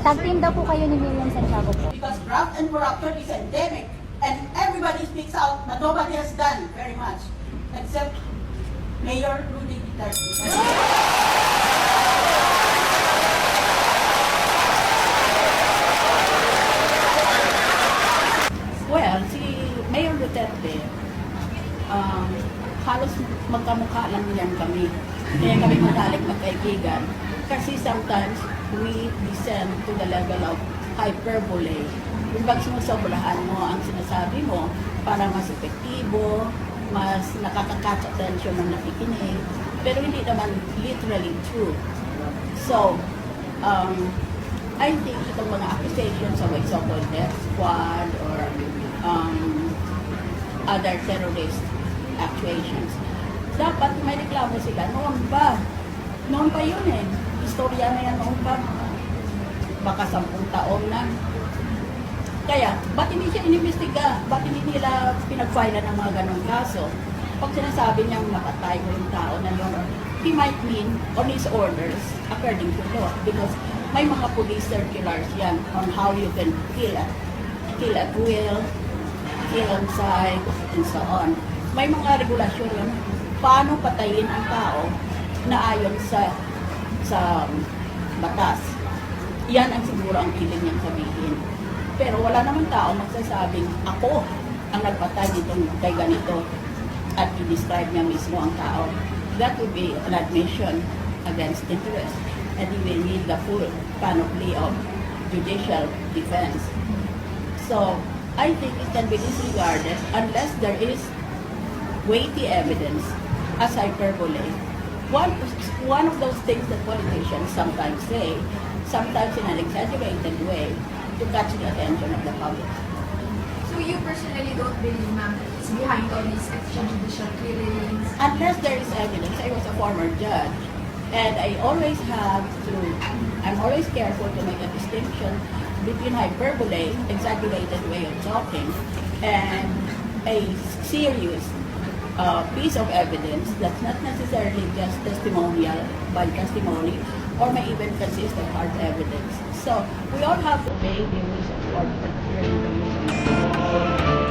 Tag team daw po kayo ni Miriam Santiago po. Because graft and corruption is endemic and everybody speaks out but nobody has done very much except Mayor Rudy Duterte. Well, si Mayor Duterte, halos magkamukha lang yan kami. Kaya kami matalik magkaibigan. Kasi sometimes we descend to the level of hyperbole. Yung pag sinusobrahan mo ang sinasabi mo para mas epektibo, mas nakaka-catch attention ng nakikinig, pero hindi naman literally true. So, I think itong mga accusations of a so-called death squad or other terrorist actuations, dapat may reklamo sila noon pa. Noon pa yun eh. Istorya na yan noon pa. Baka 10 taon na. Kaya, ba't hindi siya inimbestiga? Ba't hindi nila pinag-file ng mga ganong kaso? Pag sinasabi niyang napatay ko yung tao na yun, he might mean on his orders according to law. Because may mga police circulars yan on how you can kill at will, kill on sight, and so on. May mga regulasyon yan. Paano patayin ang tao na ayon sa batas. Yan ang siguro ang hiling niyang sabihin. Pero wala naman tao magsasabing ako ang nagpatay nitong kay ganito at i-describe niya mismo ang tao. That would be an admission against interest and he will need the full panoply of judicial defense. So, I think it can be disregarded unless there is weighty evidence as hyperbole. One of those things that politicians sometimes say, sometimes in an exaggerated way, to catch the attention of the public. So you personally don't believe, ma'am, it's behind all these extrajudicial killings? Unless there is evidence. I was a former judge, and I'm always careful to make a distinction between hyperbole, exaggerated way of talking, and a serious piece of evidence that's not necessarily just testimonial by testimony, or may even consist of hard evidence. So we all have to obey the rules of court, particularly the rules of law.